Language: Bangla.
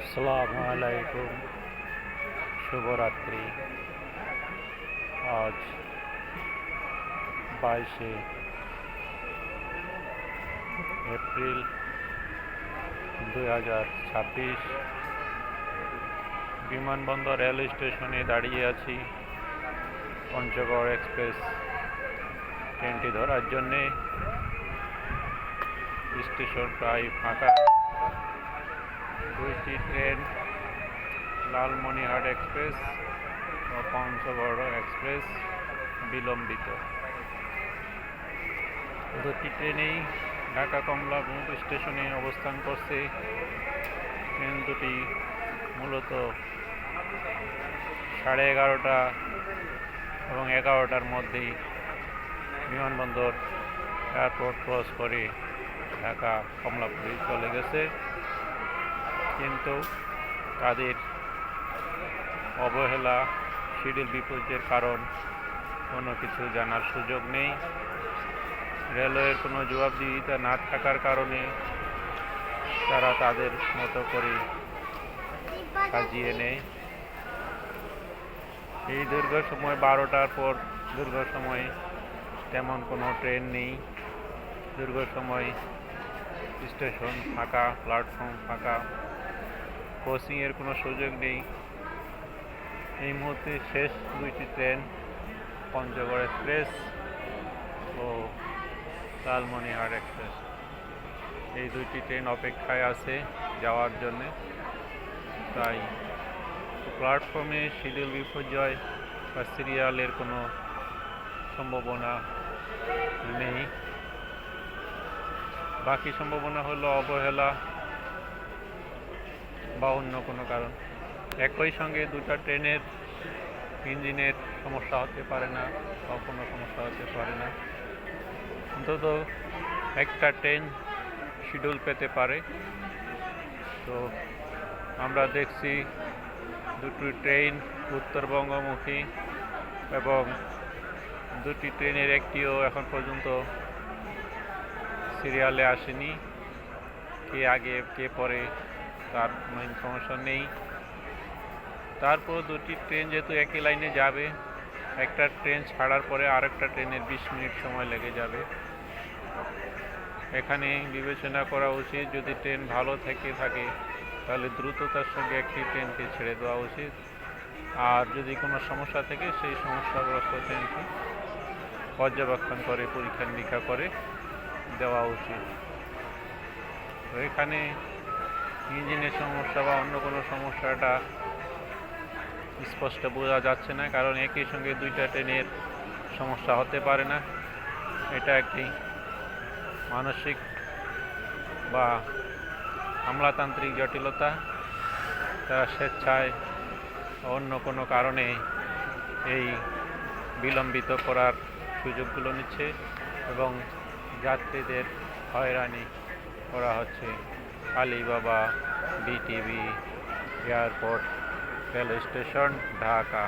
আসসালামু আলাইকুম, শুভরাত্রি। আজ 22 এপ্রিল 2026। বিমানবন্দর রেল স্টেশনে দাঁড়িয়ে আছি পঞ্চগড় এক্সপ্রেস ট্রেনটি ধরার জন্যে। স্টেশন প্রায় ফাঁকা। দুইটি ট্রেন, লালমনিরহাট এক্সপ্রেস ও পঞ্চগড় এক্সপ্রেস বিলম্বিত। দুটি ট্রেনেই ঢাকা কমলাপুর স্টেশনে অবস্থান করছে। ট্রেন দুটি মূলত 11:30 এবং 11টার মধ্যেই বিমানবন্দর এয়ারপোর্ট ক্রস করে ঢাকা কমলাপুরে চলে গেছে, কিন্তু তাদের অবহেলা, শিডিউল বিপরীতের কারণ কোনো কিছু জানার সুযোগ নেই। রেলওয়ের কোনো জবাবদিহিতা না থাকার কারণে তারা তাদের মতো করে সাজিয়ে নেয়। এই দীর্ঘ সময় 12টার পর দীর্ঘ সময় তেমন কোনো ট্রেন নেই। দীর্ঘ সময় স্টেশন ফাঁকা, প্ল্যাটফর্ম ফাঁকা, ক্রসিংয়ের কোনো সুযোগ নেই। এই মুহূর্তে শেষ দুইটি ট্রেন, পঞ্চগড় এক্সপ্রেস ও লালমনিরহাট এক্সপ্রেস, এই দুইটি ট্রেন অপেক্ষায় আছে যাওয়ার জন্যে। তাই প্ল্যাটফর্মে শিডিউল বিপর্যয় বা সিরিয়ালের কোনো সম্ভাবনা নেই। বাকি সম্ভাবনা হলো অবহেলা বা অন্য কোনো কারণ। একই সঙ্গে দুটো ট্রেনের ইঞ্জিনের সমস্যা হতে পারে না বা কোনো সমস্যা হতে পারে না। অন্তত একটা ট্রেন শিডিউল পেতে পারে। তো আমরা দেখছি দুটি ট্রেন উত্তরবঙ্গমুখী এবং দুটি ট্রেনের একটিও এখন পর্যন্ত সিরিয়ালে আসেনি। কে আগে কে পরে তার কোনো ইনফরমেশন নেই। তারপর দুটি ট্রেন যেহেতু একই লাইনে যাবে, একটা ট্রেন ছাড়ার পরে আরেকটা ট্রেনের 20 মিনিট সময় লেগে যাবে। এখানে বিবেচনা করা উচিত, যদি ট্রেন ভালো থাকে তাহলে দ্রুততার সঙ্গে একটি ট্রেনকে ছেড়ে দেওয়া উচিত। আর যদি কোনো সমস্যা থাকে সেই সমস্যাগ্রস্ত ট্রেনকে পর্যবেক্ষণ করে পরীক্ষা নিরীক্ষা করে দেওয়া উচিত। তো এখানে ইঞ্জিনের সমস্যা বা অন্য কোনো সমস্যাটা স্পষ্ট বোঝা যাচ্ছে না, কারণ একই সঙ্গে দুইটা ট্রেনের সমস্যা হতে পারে না। এটা একটি মানসিক বা আমলাতান্ত্রিক জটিলতা। তারা স্বেচ্ছায় অন্য কোনো কারণে এই বিলম্বিত করার সুযোগগুলো নিচ্ছে এবং যাত্রীদের হয়রানি করা হচ্ছে। Alibaba, BTV, airport, rail station, Dhaka.